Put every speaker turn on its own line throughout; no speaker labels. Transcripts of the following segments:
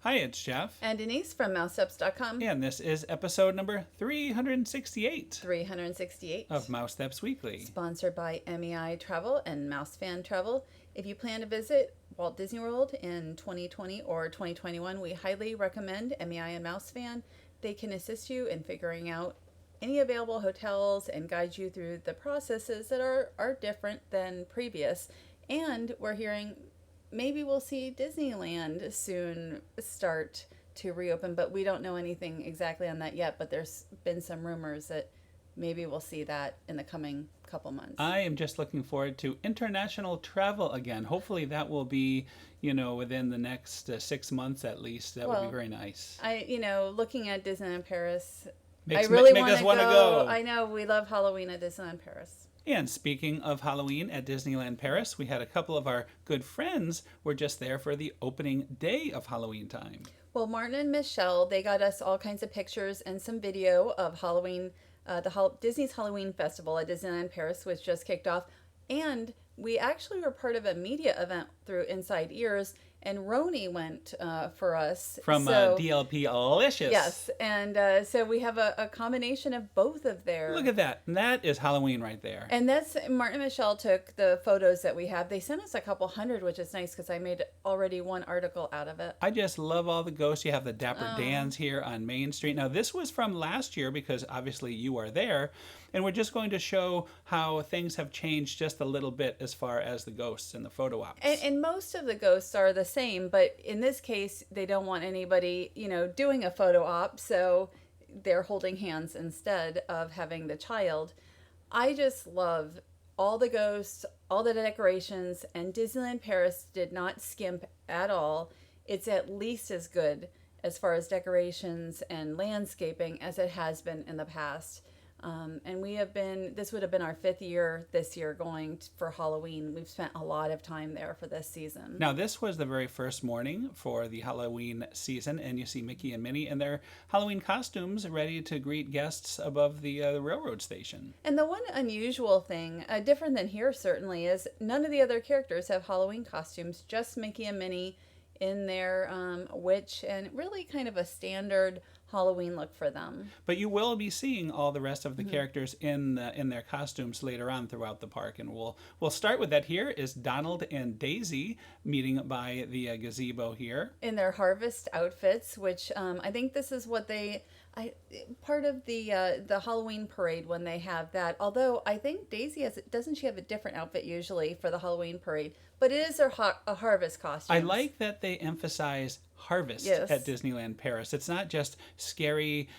Hi, it's Jeff.
And Denise from Mousesteps.com.
And this is episode number 368
368.
of Mousesteps Weekly.
Sponsored by MEI Travel and Mouse Fan Travel. If you plan to visit Walt Disney World in 2020 or 2021, we highly recommend MEI and Mouse Fan. They can assist you in figuring out any available hotels and guide you through the processes that are different than previous. And we're hearing maybe we'll see Disneyland soon start to reopen, but we don't know anything exactly on that yet. But there's been some rumors that maybe we'll see that in the coming couple months.
I am just looking forward to international travel again. Hopefully that will be, within the next 6 months at least. That would be very nice.
Looking at Disneyland Paris,
Make
I really
us
want to
go.
I know, we love Halloween at Disneyland Paris.
And speaking of Halloween at Disneyland Paris, we had a couple of our good friends were just there for the opening day of Halloween time.
Well, Martin and Michelle, they got us all kinds of pictures and some video of Halloween, Disney's Halloween Festival at Disneyland Paris, which just kicked off. And we actually were part of a media event through Inside Ears, and Rony went for us.
From DLP Alicious.
Yes, and so we have a combination of both of their...
Look at that. That is Halloween right there.
And that's... Martin and Michelle took the photos that we have. They sent us a couple hundred, which is nice because I made already one article out of it.
I just love all the ghosts. You have the Dapper Dans here on Main Street. Now, this was from last year because obviously you are there. And we're just going to show how things have changed just a little bit as far as the ghosts and the photo ops.
And most of the ghosts are the same, but in this case, they don't want anybody, doing a photo op, so they're holding hands instead of having the child. I just love all the ghosts, all the decorations, and Disneyland Paris did not skimp at all. It's at least as good as far as decorations and landscaping as it has been in the past. And this would have been our 5th year this year going for Halloween. We've spent a lot of time there for this season.
Now, this was the very first morning for the Halloween season, and you see Mickey and Minnie in their Halloween costumes ready to greet guests above the railroad station.
And the one unusual thing, different than here certainly, is none of the other characters have Halloween costumes, just Mickey and Minnie in their witch, and really kind of a standard Halloween look for them.
But you will be seeing all the rest of the characters in their costumes later on throughout the park, and we'll start with that. Here is Donald and Daisy meeting by the gazebo here
in their harvest outfits, which I think this is what part of the Halloween parade when they have that. Although I think Daisy doesn't she have a different outfit usually for the Halloween parade? But it is a harvest costume.
I like that they emphasize harvest at Disneyland Paris. It's not just scary,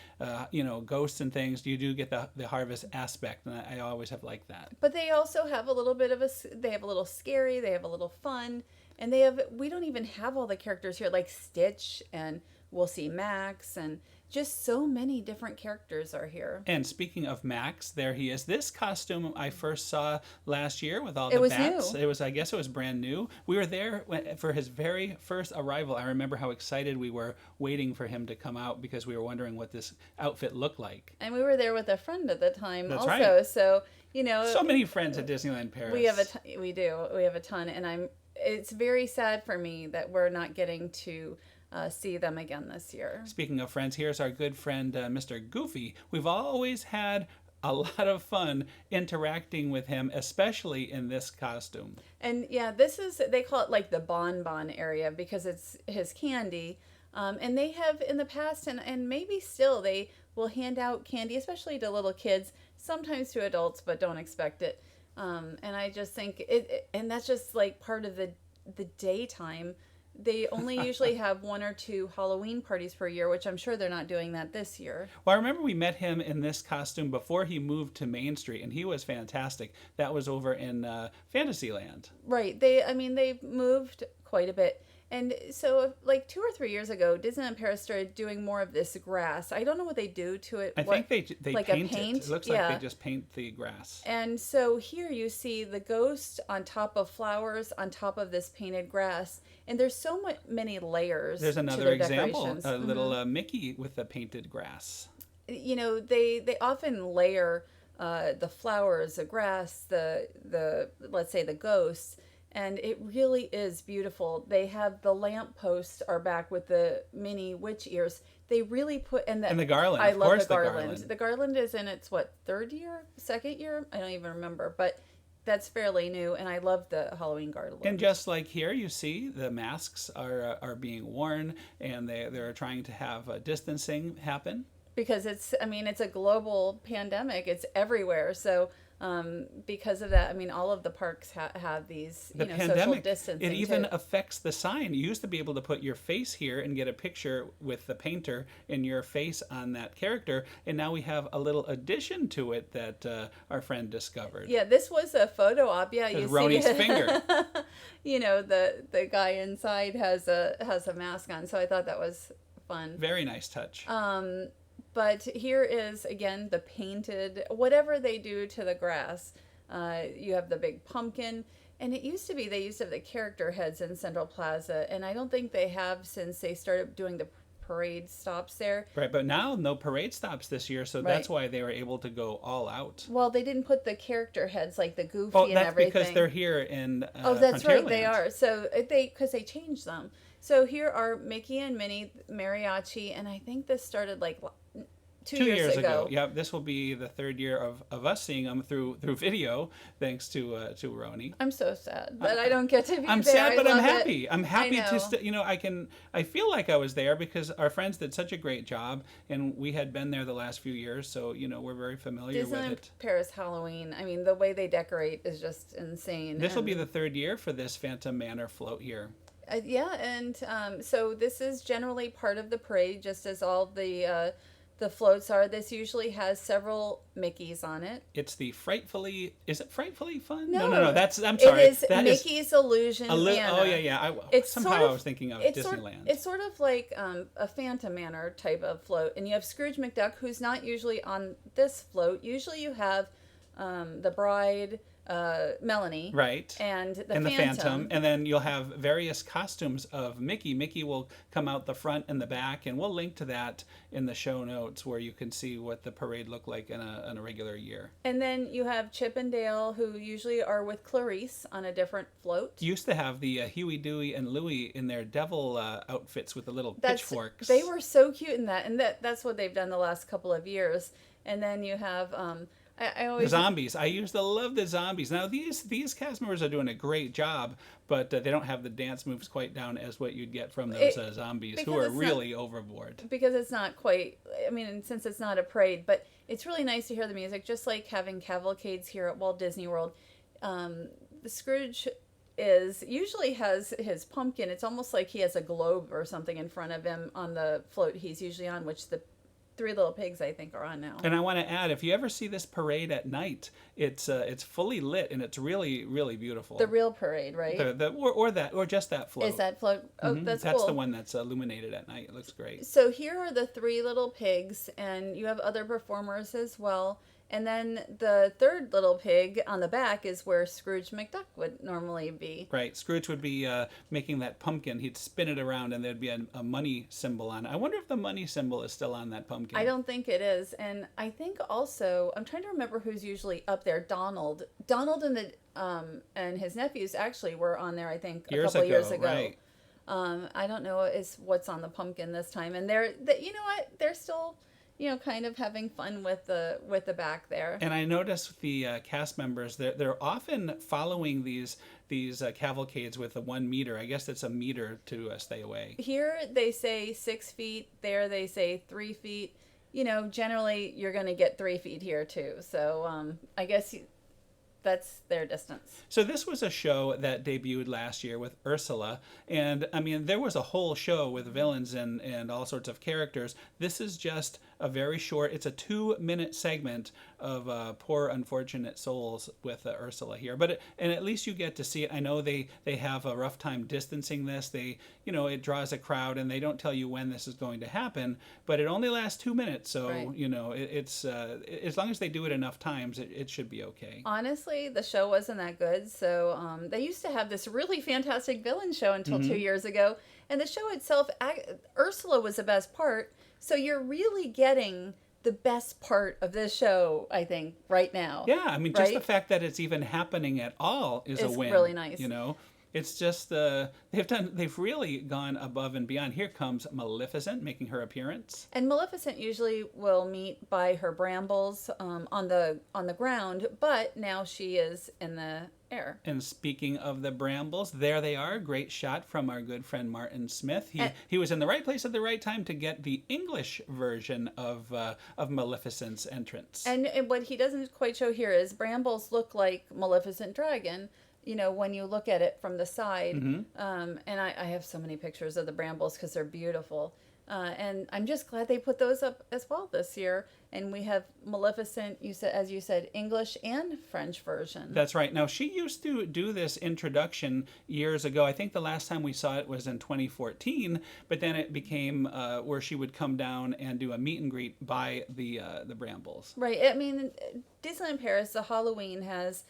ghosts and things. You do get the harvest aspect, and I always have liked that.
But they also have a little bit of they have a little scary, they have a little fun, and we don't even have all the characters here, like Stitch, and we'll see Max, and just so many different characters are here.
And speaking of Max, there he is. This costume I first saw last year with all the bats.
New.
I guess it was brand new. We were there for his very first arrival. I remember how excited we were waiting for him to come out because we were wondering what this outfit looked like.
And we were there with a friend at the time.
That's
also.
Right.
So,
so many friends at Disneyland Paris.
We do. We have a ton, and it's very sad for me that we're not getting to see them again this year.
Speaking of friends, here's our good friend, Mr. Goofy. We've always had a lot of fun interacting with him, especially in this costume.
And yeah, they call it like the bonbon area because it's his candy. And they have in the past, and maybe still, they will hand out candy, especially to little kids, sometimes to adults, but don't expect it. And I just think and that's just like part of the daytime. They only usually have 1 or 2 Halloween parties per year, which I'm sure they're not doing that this year.
Well, I remember we met him in this costume before he moved to Main Street, and he was fantastic. That was over in Fantasyland.
Right. They've moved quite a bit. And so, like 2 or 3 years ago, Disneyland Paris started doing more of this grass. I don't know what they do to it.
I think they
like
paint
a paint.
It. It looks like they just paint the grass.
And so here you see the ghost on top of flowers on top of this painted grass. And there's so many layers.
There's another example,
decorations.
A little Mickey with the painted grass.
They often layer the flowers, the grass, the let's say the ghosts. and it really is beautiful. They have the lamp posts are back with the mini witch ears. They really put
and the garland.
I
of
love
course,
the garland. The garland is in its third year, second year? I don't even remember, but that's fairly new, and I love the Halloween garland.
And just like here, you see the masks are being worn, and they're trying to have distancing happen.
Because it's a global pandemic. It's everywhere. So because of that, all of the parks have these, social distancing.
It even
too.
affects the sign. You used to be able to put your face here and get a picture with the painter and your face on that character. And now we have a little addition to it that our friend discovered.
Yeah, this was a photo op. Yeah, you see
Rony's finger.
The guy inside has a mask on. So I thought that was fun.
Very nice touch.
But here is, again, the painted, whatever they do to the grass. You have the big pumpkin. And it used to be, they used to have the character heads in Central Plaza. And I don't think they have since they started doing the parade stops there.
Right, but now no parade stops this year, so that's why they were able to go all out.
Well, they didn't put the character heads like the Goofy and
that's
everything.
because they're here in
Oh, that's right,
Frontierland.
they are. So because they changed them. So here are Mickey and Minnie Mariachi, and I think this started like 2 years ago.
Yeah, this will be the third year of us seeing them through video, thanks to Rony.
I'm so sad that I don't get to be there.
I'm sad, but I'm happy.
It.
I'm happy to I feel like I was there because our friends did such a great job, and we had been there the last few years, so we're very familiar with it.
Disneyland Paris Halloween. The way they decorate is just insane.
This will be the third year for this Phantom Manor float here.
So this is generally part of the parade, just as all the floats are. This usually has several Mickeys on it.
It's the is it Frightfully Fun?
No.
I'm sorry.
It is Mickey's Illusion Manor.
Oh, yeah. I was thinking of Disneyland.
It's sort of like a Phantom Manor type of float. And you have Scrooge McDuck, who's not usually on this float. Usually you have the bride, Melanie,
right,
and the
Phantom, and then you'll have various costumes of Mickey. Mickey will come out the front and the back, and we'll link to that in the show notes where you can see what the parade looked like in a regular year.
And then you have Chip and Dale, who usually are with Clarice on a different float.
Used to have the Huey, Dewey, and Louie in their devil outfits with the little pitchforks.
They were so cute in that, and that's what they've done the last couple of years. And then you have I always
the zombies. I used to love the zombies. Now these cast members are doing a great job, but they don't have the dance moves quite down as what you'd get from those zombies, who are really overboard. Because
it's not quite. Since it's not a parade, but it's really nice to hear the music, just like having cavalcades here at Walt Disney World. The Scrooge usually has his pumpkin. It's almost like he has a globe or something in front of him on the float he's usually on, which the Three Little Pigs, I think, are on now.
And I want to add, if you ever see this parade at night, it's fully lit and it's really, really beautiful.
The real parade, right?
Or just that float.
Is that float? Oh, that's cool.
That's the one that's illuminated at night. It looks great.
So here are the Three Little Pigs, and you have other performers as well. And then the third little pig on the back is where Scrooge McDuck would normally be.
Right. Scrooge would be making that pumpkin. He'd spin it around and there'd be a money symbol on it. I wonder if the money symbol is still on that pumpkin.
I don't think it is. And I think also, I'm trying to remember who's usually up there. Donald and his nephews actually were on there, I think, a couple years ago.
Right.
I don't know what's on the pumpkin this time. And they're still kind of having fun with the back there.
And I noticed the cast members, they're often following these cavalcades with a 1 meter. I guess it's a meter to stay away.
Here they say 6 feet. There they say 3 feet. Generally you're going to get 3 feet here too. So I guess that's their distance.
So this was a show that debuted last year with Ursula, and there was a whole show with villains and all sorts of characters. This is just a very short, it's a 2-minute segment of poor unfortunate souls with Ursula here. And at least you get to see it. I know they have a rough time distancing this. It draws a crowd, and they don't tell you when this is going to happen, but it only lasts 2 minutes. So,
right.
It's as long as they do it enough times, it should be okay.
Honestly, the show wasn't that good. So they used to have this really fantastic villain show until 2 years ago. And the show itself, Ursula was the best part. So you're really getting the best part of this show, I think, right now.
Yeah, I mean, just the
right?
fact that it's even happening at all is a
It's
win.
really nice.
You know, it's just they've really gone above and beyond. Here comes Maleficent making her appearance.
And Maleficent usually will meet by her brambles on the ground, but now she is in the air.
And speaking of the brambles, there they are. Great shot from our good friend Martin Smith. He was in the right place at the right time to get the English version of Maleficent's entrance.
And what he doesn't quite show here is brambles look like Maleficent Dragon, when you look at it from the side. And I have so many pictures of the brambles because they're beautiful. And I'm just glad they put those up as well this year. And we have Maleficent, as you said, English and French version.
That's right. Now, she used to do this introduction years ago. I think the last time we saw it was in 2014, but then it became where she would come down and do a meet and greet by the brambles.
Right. I mean, Disneyland Paris, the Halloween has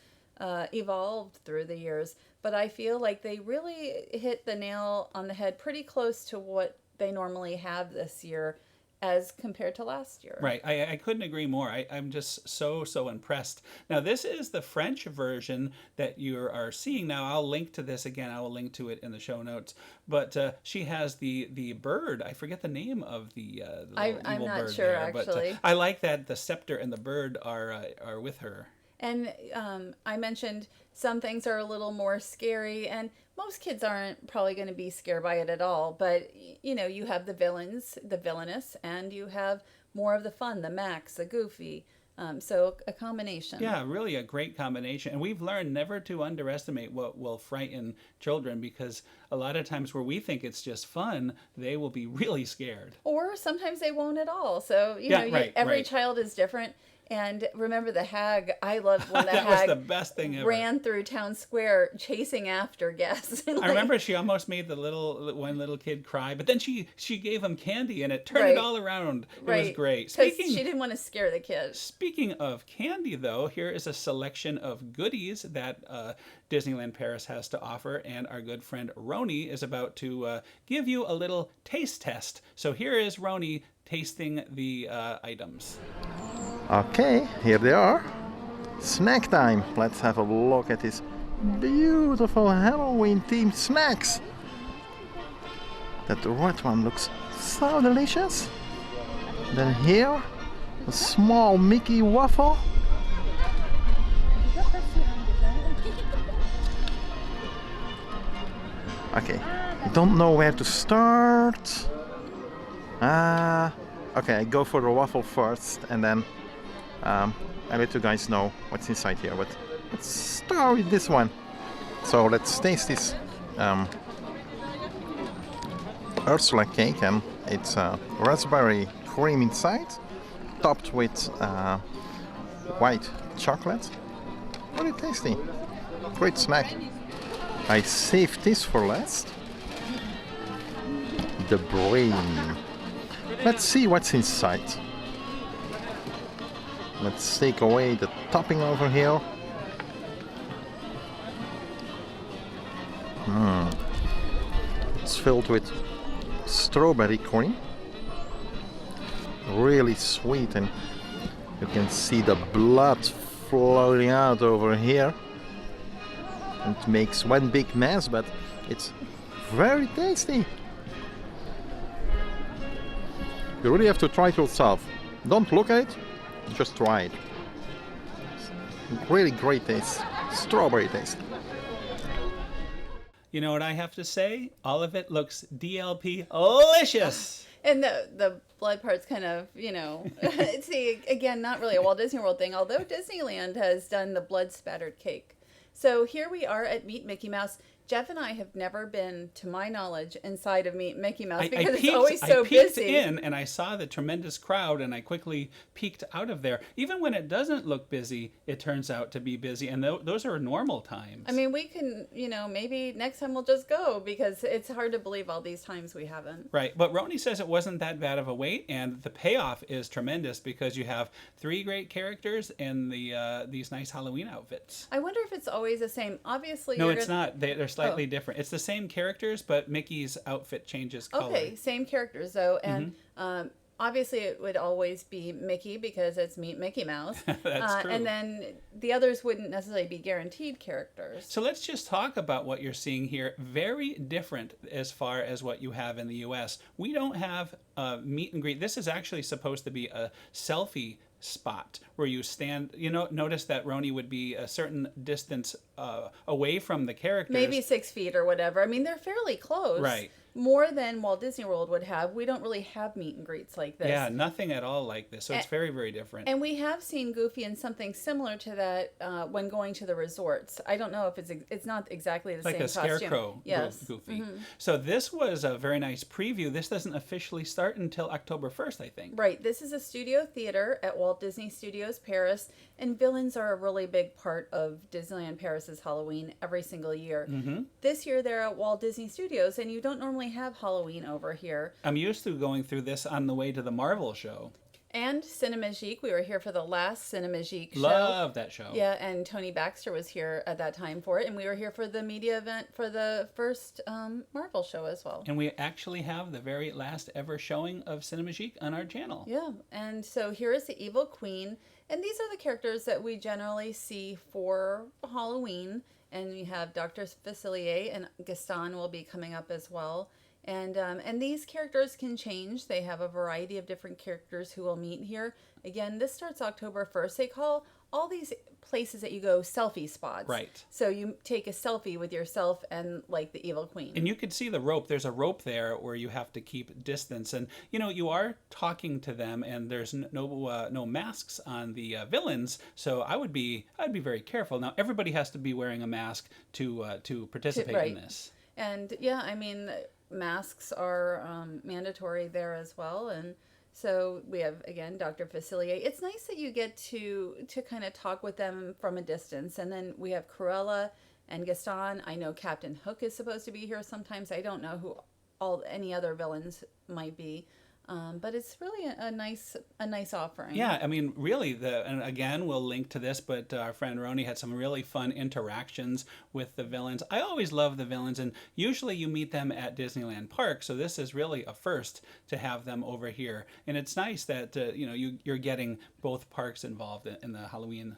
evolved through the years, but I feel like they really hit the nail on the head pretty close to what they normally have this year as compared to last year.
Right. I couldn't agree more. I'm just so impressed. Now, this is the French version that you are seeing now. I'll link to this again. I will link to it in the show notes. But she has the bird. I forget the name of the little
I'm
evil
not
bird
sure,
there.
actually.
But I like that the scepter and the bird are with her.
And I mentioned some things are a little more scary, and most kids aren't probably going to be scared by it at all. But, you have the villains, the Villainous, and you have more of the fun, the Max, the Goofy. So a combination.
Yeah, really a great combination. And we've learned never to underestimate what will frighten children, because a lot of times where we think it's just fun, they will be really scared.
Or sometimes they won't at all. So, every
right.
child is different. And remember the hag. I loved when the
That
hag
was the best thing ever.
ran through town square chasing after guests.
I remember she almost made one little kid cry, but then she gave him candy and it turned
Right.
it all around. It was great.
Because she didn't want to scare the kids.
Speaking of candy, though, here is a selection of goodies that Disneyland Paris has to offer, and our good friend Rony is about to give you a little taste test. So here is Rony tasting the items.
Okay, here they are. Snack time. Let's have a look at these beautiful Halloween themed snacks. That red one looks so delicious. Then here, a small Mickey waffle. Okay, don't know where to start. Okay, I go for the waffle first, and then I'll let you guys know what's inside here. But let's start with this one. So let's taste this Ursula cake, and it's raspberry cream inside, topped with white chocolate. Very tasty. Great snack. I saved this for last. The brain. Let's see what's inside. Let's take away the topping over here. It's filled with strawberry cream. Really sweet, and you can see the blood flowing out over here. It makes one big mess, but it's very tasty. You really have to try it yourself. Don't look at it, just try it. Really great taste. Strawberry taste.
You know what I have to say? All of it looks DLP-licious.
And the blood part's kind of, see, again, not really a Walt Disney World thing, although Disneyland has done the blood spattered cake. So here we are at Meet Mickey Mouse. Jeff and I have never been, to my knowledge, inside of Meet Mickey Mouse because it's always so busy.
I peeked in and I saw the tremendous crowd, and I quickly peeked out of there. Even when it doesn't look busy, it turns out to be busy, and those are normal times.
I mean, we can, maybe next time we'll just go, because it's hard to believe all these times we haven't.
Right, but Rony says it wasn't that bad of a wait, and the payoff is tremendous because you have 3 great characters in these nice Halloween outfits.
I wonder if it's always the same. Obviously,
no, it's not. They're slightly different. It's the same characters, but Mickey's outfit changes color.
Okay, same characters though, and obviously it would always be Mickey because it's Meet Mickey Mouse.
That's true.
And then the others wouldn't necessarily be guaranteed characters.
So let's just talk about what you're seeing here. Very different as far as what you have in the U.S. We don't have meet and greet. This is actually supposed to be a selfie spot where you stand. Notice that Rony would be a certain distance away from the characters.
Maybe 6 feet or whatever. I mean, they're fairly close.
Right.
More than Walt Disney World would have. We don't really have meet and greets like this.
Yeah, nothing at all like this. So it's very, very different.
And we have seen Goofy in something similar to that when going to the resorts. I don't know if it's not exactly the
like
same
a
costume.
scarecrow
Yes.
Goofy. So this was a very nice preview. This doesn't officially start until October 1st, I think.
Right. This is a studio theater at Walt Disney Studios Paris, and villains are a really big part of Disneyland Paris's Halloween every single year. This year they're at Walt Disney Studios, and you don't normally have Halloween over here.
I'm used to going through this on the way to the Marvel show.
And Cinemagique. We were here for the last Cinemagique show.
Love that show.
Yeah, and Tony Baxter was here at that time for it, and we were here for the media event for the first Marvel show as well.
And we actually have the very last ever showing of Cinemagique on our channel.
Yeah, and so here is the Evil Queen, and these are the characters that we generally see for Halloween. And we have Dr. Facilier, and Gaston will be coming up as well. And these characters can change. They have a variety of different characters who will meet here. Again, this starts October 1st. They call all these places that you go selfie spots.
Right.
So you take a selfie with yourself and like the Evil Queen.
And you can see the rope. There's a rope there where you have to keep distance. And, you are talking to them, and there's no masks on the villains. So I'd be very careful. Now, everybody has to be wearing a mask to participate in this.
And, yeah, I mean, masks are mandatory there as well. And so we have, again, Dr. Facilier. It's nice that you get to kind of talk with them from a distance. And then we have Cruella and Gaston. I know Captain Hook is supposed to be here sometimes. I don't know who any other villains might be. But it's really a nice offering.
Yeah, I mean, really, and again, we'll link to this, but our friend Rony had some really fun interactions with the villains. I always love the villains, and usually you meet them at Disneyland Park, so this is really a first to have them over here. And it's nice that, you're getting both parks involved in the Halloween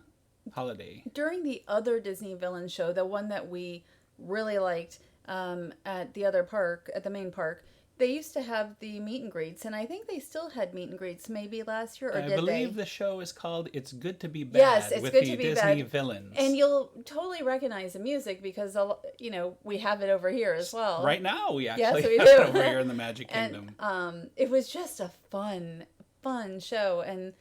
holiday.
During the other Disney villain show, the one that we really liked at the other park, at the main park, they used to have the meet and greets, and I think they still had meet and greets maybe last year, or did they?
I believe the show is called It's Good to Be Bad,
yes, it's
with
good
the
to be
Disney
bad.
villains.
And you'll totally recognize the music because, we have it over here as well.
Right now, we actually
Yes, we
have
do.
it over here in the Magic Kingdom.
And it was just a fun show, and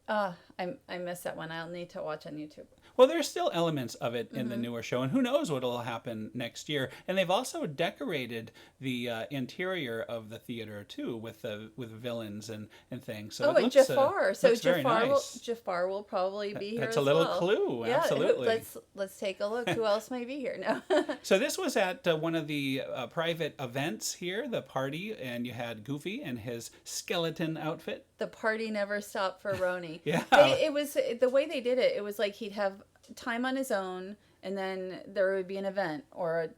I missed that one. I'll need to watch on YouTube.
Well, there's still elements of it in the newer show, and who knows what will happen next year. And they've also decorated the interior of the theater too with villains and things. So
and Jafar. So
looks very nice.
Jafar will probably be here.
That's
as
a little
well.
clue.
Yeah,
Absolutely.
Let's take a look. Who else may be here now?
So this was at one of the private events here, the party, and you had Goofy and his skeleton outfit.
The party never stopped for Rony.
Yeah.
It was the way they did it. It was like he'd have time on his own, and then there would be an event or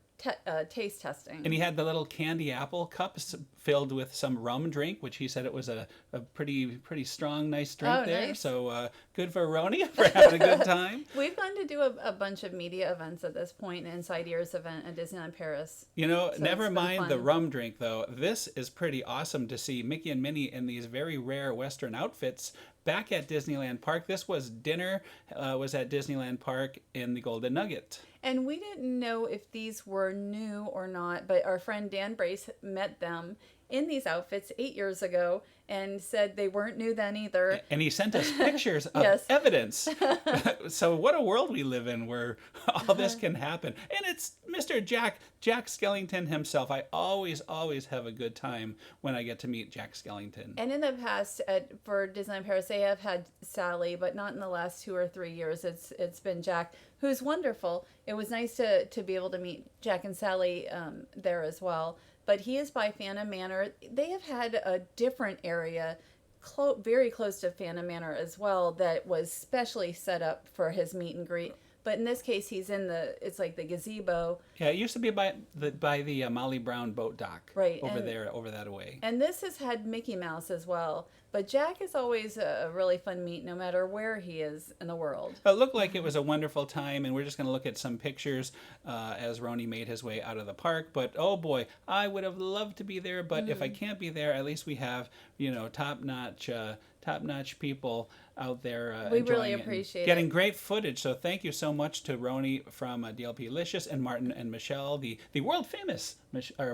a taste testing.
And he had the little candy apple cups filled with some rum drink, which he said it was a pretty strong, nice drink there.
Nice.
So good for Rony for having a good time.
We've gone to do a bunch of media events at this point, an Inside Ears event at Disneyland Paris.
So never
it's been
mind the
fun.
rum drink, though. This is pretty awesome to see Mickey and Minnie in these very rare Western outfits back at Disneyland Park. This was dinner, was at Disneyland Park in the Golden Nugget.
And we didn't know if these were new or not, but our friend Dan Brace met them in these outfits 8 years ago and said they weren't new then either.
And he sent us pictures of
Yes.
evidence. So what a world we live in where all this can happen. And it's Mr. Jack Skellington himself. I always have a good time when I get to meet Jack Skellington.
And in the past, for Disneyland Paris, they have had Sally, but not in the last 2 or 3 years. It's been Jack, who's wonderful. It was nice to be able to meet Jack and Sally there as well. But he is by Phantom Manor. They have had a different area very close to Phantom Manor as well that was specially set up for his meet and greet. But in this case, he's in it's like the gazebo.
Yeah, it used to be by the Molly Brown boat dock.
Right,
Over
and-
there, over that way.
And this has had Mickey Mouse as well. But Jack is always a really fun meet no matter where he is in the world.
It looked like it was a wonderful time, and we're just going to look at some pictures as Rony made his way out of the park. But oh boy, I would have loved to be there. But if I can't be there, at least we have top-notch people out there
We
enjoying
really
it and
appreciate
getting
it.
great footage. So thank you so much to Rony from DLP Licious and Martin and Michelle, the world famous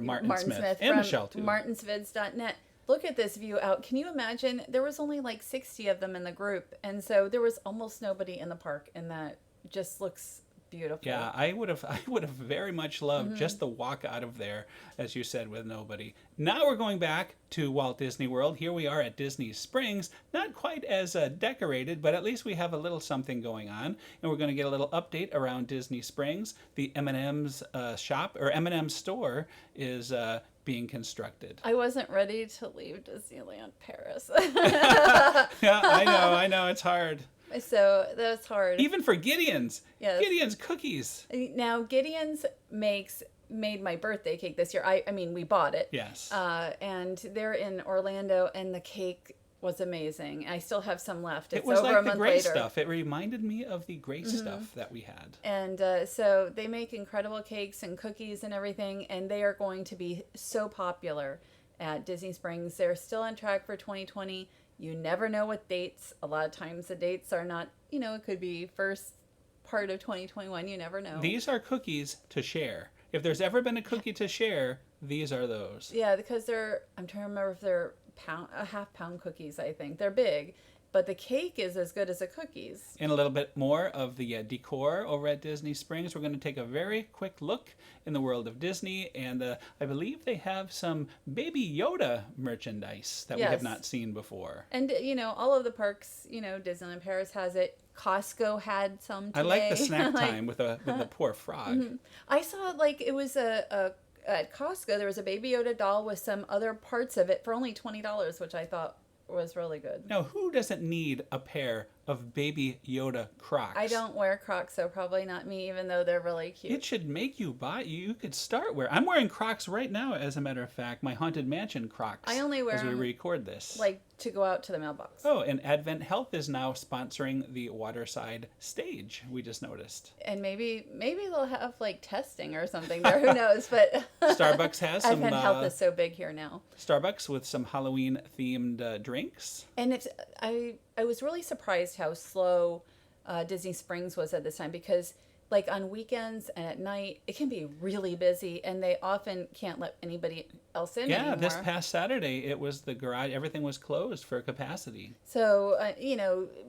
Martin Smith and
from
Michelle too.
martinsvids.net. Look at this view out. Can you imagine? There was only like 60 of them in the group, and so there was almost nobody in the park, and that just looks beautiful.
Yeah, I would have very much loved just the walk out of there, as you said, with nobody. Now we're going back to Walt Disney World. Here we are at Disney Springs, not quite as decorated, but at least we have a little something going on, and we're going to get a little update around Disney Springs. The M&M's shop or M&M's store is being constructed.
I wasn't ready to leave Disneyland Paris.
Yeah, I know, it's hard.
So that's hard.
Even for Gideon's.
Yes.
Gideon's cookies.
Now, Gideon's made my birthday cake this year. I mean, we bought it.
Yes.
And they're in Orlando, and the cake was amazing. I still have some left. It's
It was
over
like
a
the
month
gray
later.
stuff. It reminded me of the gray stuff that we had.
And so they make incredible cakes and cookies and everything, and they are going to be so popular at Disney Springs. They're still on track for 2020. You never know what dates. A lot of times the dates are not, it could be first part of 2021. You never know.
These are cookies to share. If there's ever been a cookie to share, these are those.
Yeah, because I'm trying to remember if they're half-pound cookies, I think. They're big. But the cake is as good as the cookies.
And a little bit more of the decor over at Disney Springs. We're going to take a very quick look in the world of Disney. And I believe they have some Baby Yoda merchandise that we have
Yes.
not seen before.
And, all of the parks, Disneyland Paris has it. Costco had some today.
I like the snack time with the poor frog.
I saw, it was at Costco, there was a Baby Yoda doll with some other parts of it for only $20, which I thought was really good.
Now, who doesn't need a pair of Baby Yoda Crocs?
I don't wear Crocs, so probably not me, even though they're really cute.
It should make you buy. You could start wearing. I'm wearing Crocs right now, as a matter of fact. My Haunted Mansion Crocs.
I only wear
as we
them,
record this.
To go out to the mailbox.
Oh, and Advent Health is now sponsoring the Waterside stage. We just noticed.
And maybe they'll have testing or something there. Who knows? But
Starbucks has some.
Advent Health is so big here now.
Starbucks with some Halloween themed drinks.
And I was really surprised how slow Disney Springs was at this time, because on weekends and at night it can be really busy, and they often can't let anybody else in anymore.
This past Saturday it was the garage. Everything was closed for capacity.
So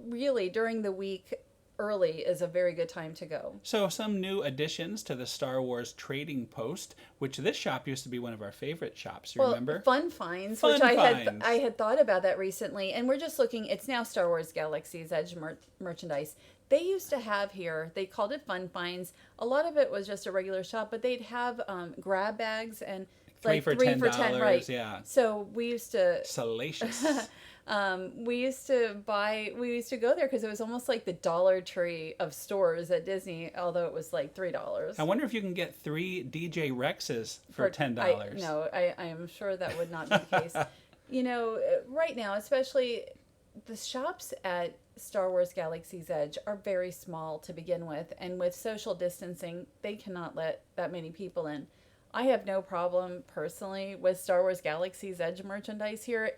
really during the week, early is a very good time to go.
So some new additions to the Star Wars Trading Post, which this shop used to be one of our favorite shops. You remember?
Fun Finds,
Fun
which
Finds.
I had thought about that recently, and we're just looking. It's now Star Wars Galaxy's Edge merchandise. They used to have here. They called it Fun Finds. A lot of it was just a regular shop, but they'd have grab bags and
three for $10,
right?
yeah.
So we used to.
Salacious.
We used to go there because it was almost like the Dollar Tree of stores at Disney, although it was $3.
I wonder if you can get 3 DJ Rexes for $10.
I am sure that would not be the case. Right now, especially the shops at Star Wars Galaxy's Edge are very small to begin with, and with social distancing, they cannot let that many people in. I have no problem personally with Star Wars Galaxy's Edge merchandise here.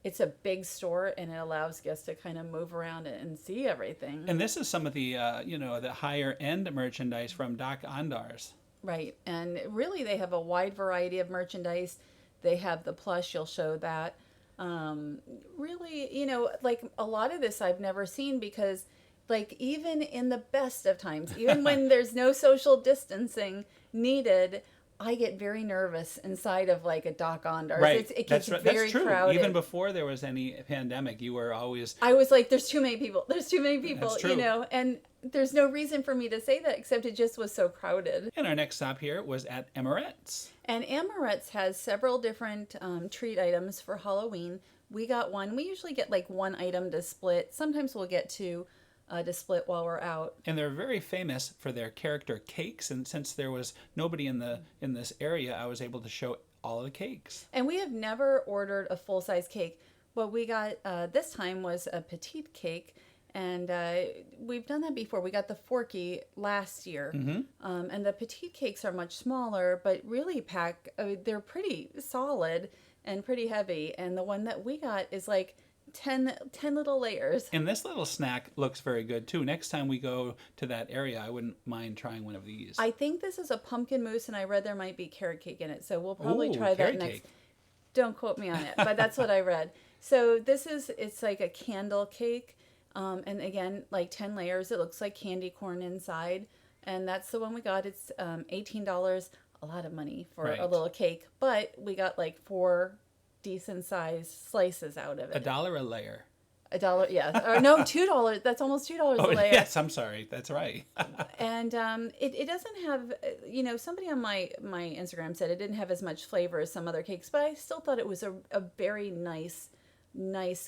It's a big store, and it allows guests to kind of move around and see everything.
And this is some of the the higher end merchandise from Doc Ondar's.
Right, and really they have a wide variety of merchandise. They have the plush. You'll show that. Really, a lot of this I've never seen, because even in the best of times, even when there's no social distancing needed, I get very nervous inside of a Doc Ondar's.
Right.
It gets very
That's true.
crowded.
Even before there was any pandemic, you were always...
I was like, there's too many people. There's too many people,
That's true.
and there's no reason for me to say that, except it just was so crowded.
And our next stop here was at Amorette's.
And Amorette's has several different treat items for Halloween. We got one. We usually get one item to split. Sometimes we'll get two. to split while we're out.
And they're very famous for their character cakes. And since there was nobody in this area, I was able to show all of the cakes.
And we have never ordered a full-size cake. What we got this time was a petite cake. And we've done that before. We got the Forky last year. And the petite cakes are much smaller, but really they're pretty solid and pretty heavy. And the one that we got is like 10 little layers.
And this little snack looks very good too. Next time we go to that area, I wouldn't mind trying one of these.
I think this is a pumpkin mousse, and I read there might be carrot cake in it. So we'll probably try that
carrot
next.
cake.
Don't quote me on it, but that's what I read. So it's like a candle cake. And again, like 10 layers. It looks like candy corn inside. And that's the one we got. It's $18. A lot of money for a little cake. But we got like 4 decent sized slices out of it.
$1 a layer.
$1, yeah. Or no, $2. That's almost $2 a layer.
Yes, I'm sorry. That's right.
And it doesn't have, somebody on my Instagram said it didn't have as much flavor as some other cakes, but I still thought it was a very nice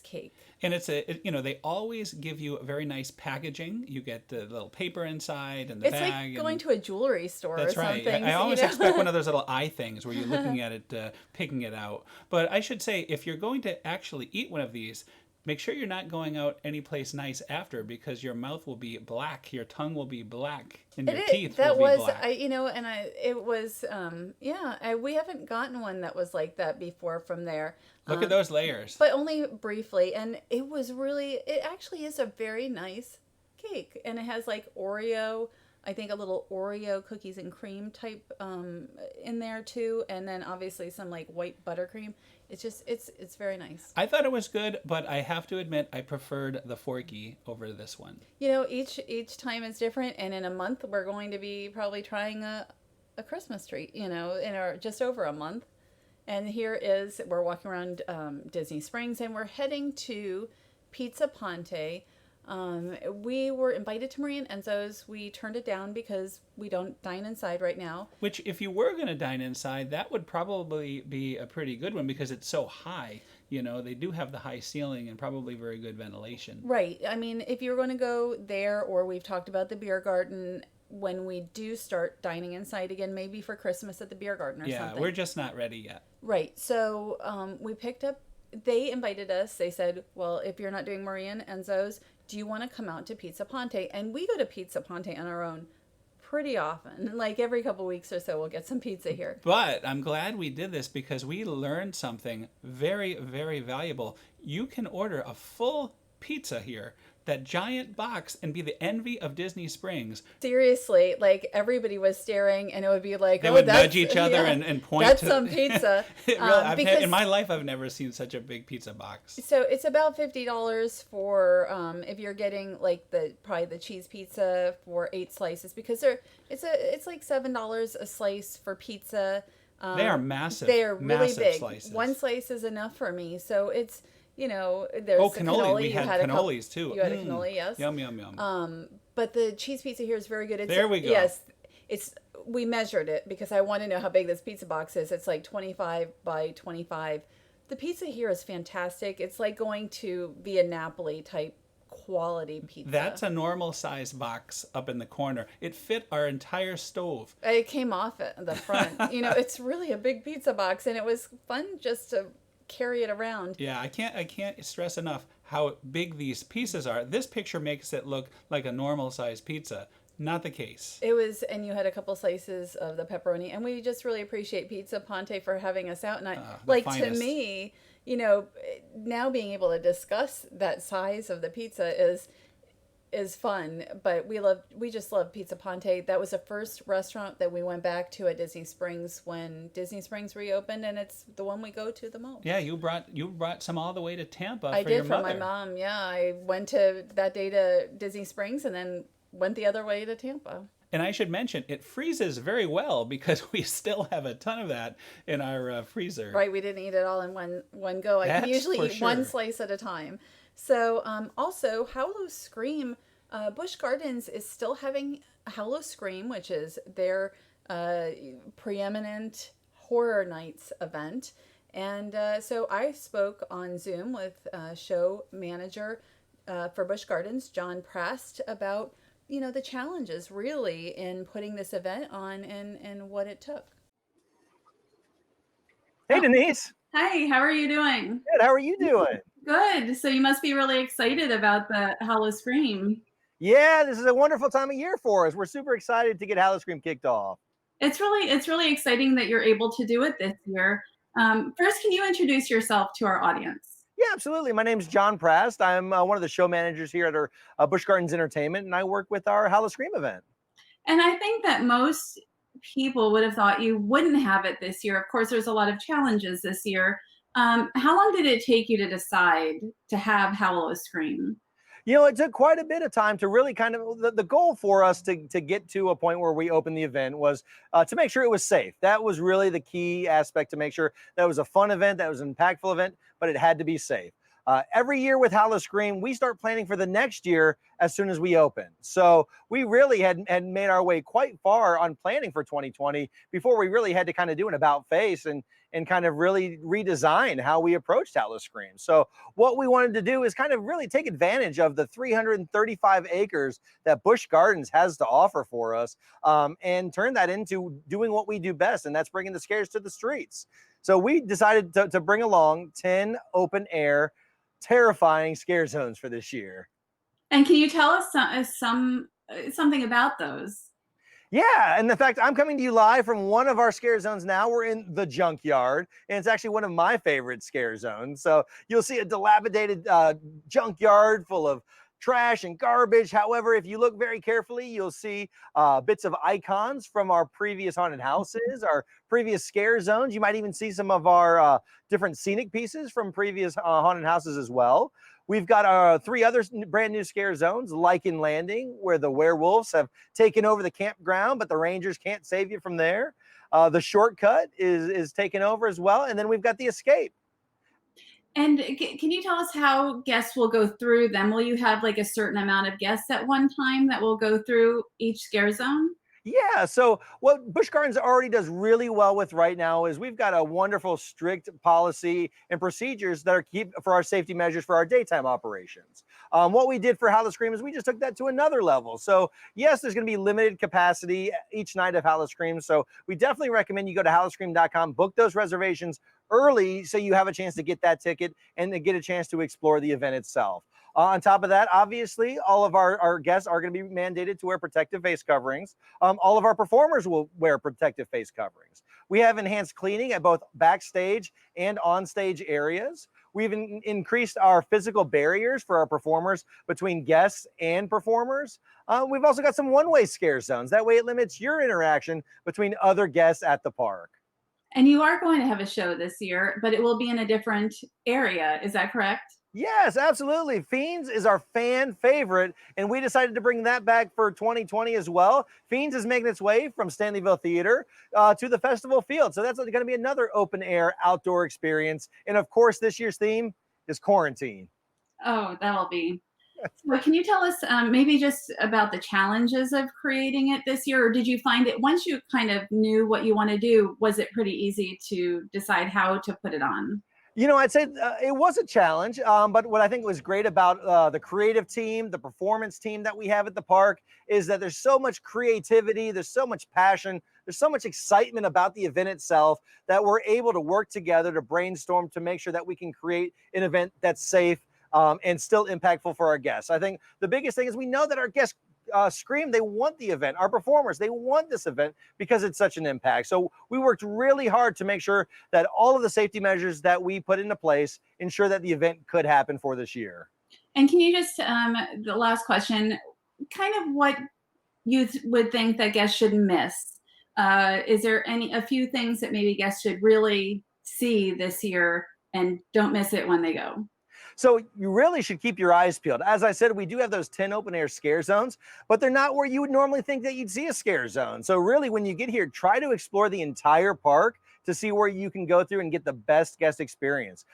cake.
And they always give you a very nice packaging. You get the little paper inside and the bag.
It's like going to a jewelry store
that's
or something.
Right. I always expect one of those little eye things where you're looking at it, picking it out. But I should say, if you're going to actually eat one of these, make sure you're not going out anyplace nice after, because your mouth will be black, your tongue will be black, and your teeth will be black.
We haven't gotten one that was like that before from there.
Look at those layers.
But only briefly, and it actually is a very nice cake, and it has like Oreo, I think a little Oreo cookies and cream type in there too, and then obviously some like white buttercream. It's just, it's very nice.
I thought it was good, but I have to admit I preferred the Forky over this one.
Each time is different, and in a month we're going to be probably trying a Christmas tree, just over a month. And we're walking around Disney Springs, and we're heading to Pizza Ponte. We were invited to Marie and Enzo's. We turned it down because we don't dine inside right now.
Which, if you were going to dine inside, that would probably be a pretty good one because it's so high. They do have the high ceiling and probably very good ventilation.
Right. I mean, if you're going to go there, or we've talked about the beer garden, when we do start dining inside again, maybe for Christmas at the beer garden or something.
Yeah, we're just not ready yet.
Right. So we picked up, they invited us. They said, well, if you're not doing Marie and Enzo's, do you want to come out to Pizza Ponte? And we go to Pizza Ponte on our own pretty often. Like every couple weeks or so, we'll get some pizza here.
But I'm glad we did this because we learned something very, very valuable. You can order a full pizza here, that giant box, and be the envy of Disney Springs.
Seriously, like everybody was staring, and it would be like,
they would nudge each other and point.
That's some pizza.
In my life, I've never seen such a big pizza box.
So it's about $50 for if you're getting like probably the cheese pizza for 8 slices, because it's like $7 a slice for pizza.
They are massive.
They are really
massive
big.
Slices.
One slice is enough for me. So it's. There's
cannoli. We had cannolis too.
You had a cannoli, yes.
Yum, yum, yum.
But the cheese pizza here is very good.
There we go.
Yes, we measured it because I want to know how big this pizza box is. It's like 25 by 25. The pizza here is fantastic. It's like going to Via Napoli type quality pizza.
That's a normal size box up in the corner. It fit our entire stove.
It came off at the front. It's really a big pizza box, and it was fun just to carry it around.
Yeah, I can't stress enough how big these pieces are. This picture makes it look like a normal size pizza. Not the case.
It was, and you had a couple slices of the pepperoni, and we just really appreciate Pizza Ponte for having us out. And to me, now being able to discuss that size of the pizza is fun, but we just love Pizza Ponte. That was the first restaurant that we went back to at Disney Springs when Disney Springs reopened, and it's the one we go to the most.
Yeah, you brought some all the way to Tampa
I
for your
did
mother.
For my mom. Yeah, I went to that day to Disney Springs and then went the other way to Tampa.
And I should mention, it freezes very well because we still have a ton of that in our freezer.
Right, we didn't eat it all in one go. I can usually eat one slice at a time. So also, Howl-O-Scream, Busch Gardens is still having Howl-O-Scream, which is their preeminent horror nights event. And so I spoke on Zoom with show manager for Busch Gardens, John Prast, about, the challenges really in putting this event on and what it took.
Hey, Denise.
Hi, how are you doing?
Good. How are you doing?
Good. So you must be really excited about the Howl-O-Scream.
Yeah, this is a wonderful time of year for us. We're super excited to get Howl-O-Scream kicked off.
It's really exciting that you're able to do it this year. First, can you introduce yourself to our audience?
Yeah, absolutely. My name's John Prast. I'm one of the show managers here at our Busch Gardens Entertainment, and I work with our Howl-O-Scream event.
And I think that most people would have thought you wouldn't have it this year. Of course, there's a lot of challenges this year. How long did it take you to decide to have Howl-O-Scream?
It took quite a bit of time to really kind of, the goal for us to get to a point where we opened the event was to make sure it was safe. That was really the key aspect, to make sure that was a fun event, that was an impactful event, but it had to be safe. Every year with Howl-O-Scream, we start planning for the next year as soon as we open. So we really had made our way quite far on planning for 2020 before we really had to kind of do an about face and kind of really redesign how we approached Howl-O-Scream. So what we wanted to do is kind of really take advantage of the 335 acres that Busch Gardens has to offer for us, and turn that into doing what we do best, and that's bringing the scares to the streets. So we decided to bring along 10 open air, terrifying scare zones for this year.
And can you tell us something about those?
Yeah, and in fact, I'm coming to you live from one of our scare zones now. We're in the junkyard, and it's actually one of my favorite scare zones. So you'll see a dilapidated junkyard full of trash and garbage. However, if you look very carefully, you'll see bits of icons from our previous haunted houses, our previous scare zones. You might even see some of our different scenic pieces from previous haunted houses as well. We've got 3 other brand new scare zones, Lichen Landing, where the werewolves have taken over the campground, but the rangers can't save you from there. The Shortcut is taken over as well. And then we've got the Escape.
And can you tell us how guests will go through them? Will you have like a certain amount of guests at one time that will go through each scare zone?
Yeah, so what Busch Gardens already does really well with right now is we've got a wonderful, strict policy and procedures that are for our safety measures for our daytime operations. What we did for Howl-O-Scream is we just took that to another level. So yes, there's going to be limited capacity each night of Howl-O-Scream. So we definitely recommend you go to howloscream.com, book those reservations early so you have a chance to get that ticket and to get a chance to explore the event itself. On top of that, obviously, all of our guests are going to be mandated to wear protective face coverings. All of our performers will wear protective face coverings. We have enhanced cleaning at both backstage and onstage areas. We've increased our physical barriers for our performers between guests and performers. We've also got some one-way scare zones. That way it limits your interaction between other guests at the park.
And you are going to have a show this year, but it will be in a different area. Is that correct?
Yes, absolutely. Fiends is our fan favorite, and we decided to bring that back for 2020 as well. Fiends is making its way from Stanleyville Theater to the festival field. So that's going to be another open air outdoor experience. And of course, this year's theme is quarantine.
Oh, that'll be. So can you tell us maybe just about the challenges of creating it this year? Or did you find it, once you kind of knew what you want to do, was it pretty easy to decide how to put it on?
I'd say it was a challenge, but what I think was great about the creative team, the performance team that we have at the park, is that there's so much creativity, there's so much passion, there's so much excitement about the event itself that we're able to work together to brainstorm to make sure that we can create an event that's safe and still impactful for our guests. I think the biggest thing is we know that our guests scream, they want the event. Our performers, they want this event because it's such an impact. So we worked really hard to make sure that all of the safety measures that we put into place ensure that the event could happen for this year.
And can you just, the last question, kind of what you would think that guests should miss? Is there a few things that maybe guests should really see this year and don't miss it when they go?
So you really should keep your eyes peeled. As I said, we do have those 10 open air scare zones, but they're not where you would normally think that you'd see a scare zone. So really, when you get here, try to explore the entire park to see where you can go through and get the best guest experience.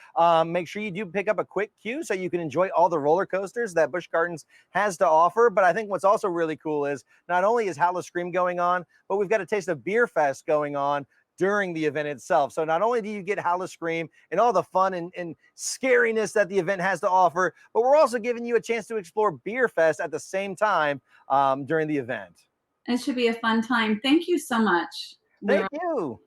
Make sure you do pick up a quick queue so you can enjoy all the roller coasters that Busch Gardens has to offer. But I think what's also really cool is not only is Howl-O-Scream going on, but we've got a Taste of Beer Fest going on during the event itself. So not only do you get Howl-O-Scream and all the fun and scariness that the event has to offer, but we're also giving you a chance to explore Beer Fest at the same time during the event.
It should be a fun time. Thank you so much.
Thank you.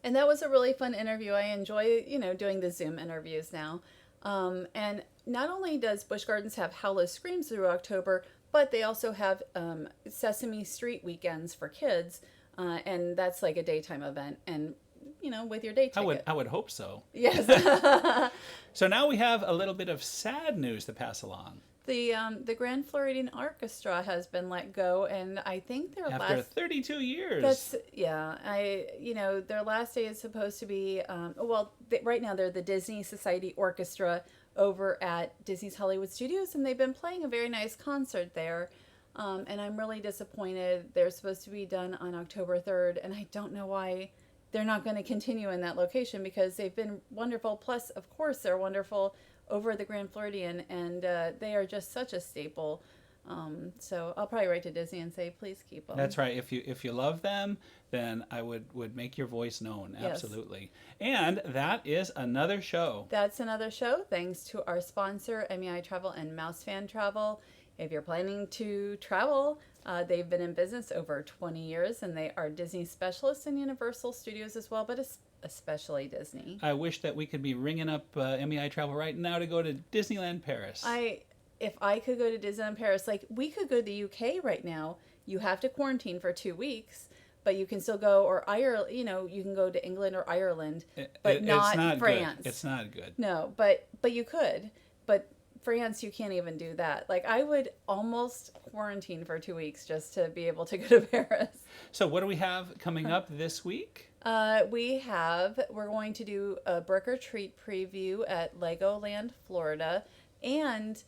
And that was a really fun interview. I enjoy, doing the Zoom interviews now. And not only does Busch Gardens have Howl-O-Screams through October, but they also have Sesame Street weekends for kids. And that's like a daytime event. And, with your day ticket.
I would hope so.
Yes.
So now we have a little bit of sad news to pass along.
The Grand Floridian Orchestra has been let go, and I think their
After
last
32 years.
That's their last day is supposed to be right now they're the Disney Society Orchestra over at Disney's Hollywood Studios, and they've been playing a very nice concert there. And I'm really disappointed. They're supposed to be done on October 3rd, and I don't know why they're not going to continue in that location, because they've been wonderful. Plus, of course, they're wonderful over the Grand Floridian, and they are just such a staple. So I'll probably write to Disney and say, please keep them.
That's right. If you love them, then I would make your voice known.
Yes.
Absolutely. And that is another show.
That's another show. Thanks to our sponsor, MEI Travel and Mouse Fan Travel. If you're planning to travel, they've been in business over 20 years, and they are Disney specialists in Universal Studios as well, but especially Disney.
I wish that we could be ringing up MEI Travel right now to go to Disneyland Paris.
If I could go to Disneyland Paris, like we could go to the UK right now. You have to quarantine for 2 weeks, but you can still go, or Ireland. You can go to England or Ireland, but not France.
Good. It's not good.
No, but you could. But France, you can't even do that. Like I would almost quarantine for 2 weeks just to be able to go to Paris.
So what do we have coming up this week?
We're going to do a Brick or Treat preview at Legoland, Florida, and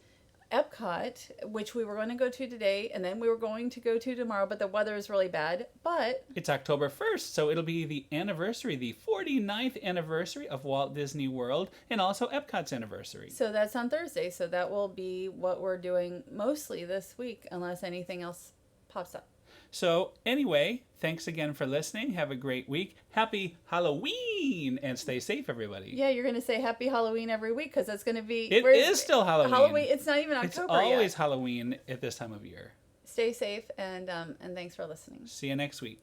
Epcot, which we were going to go to today, and then we were going to go to tomorrow, but the weather is really bad. But
it's October 1st, so it'll be the anniversary, the 49th anniversary of Walt Disney World, and also Epcot's anniversary.
So that's on Thursday, so that will be what we're doing mostly this week, unless anything else pops up.
So anyway, thanks again for listening. Have a great week. Happy Halloween, and stay safe, everybody.
Yeah, you're going to say Happy Halloween every week, because that's going to be...
It is still Halloween.
Halloween. It's not even October
It's always
yet.
Halloween at this time of year.
Stay safe, and thanks for listening.
See you next week.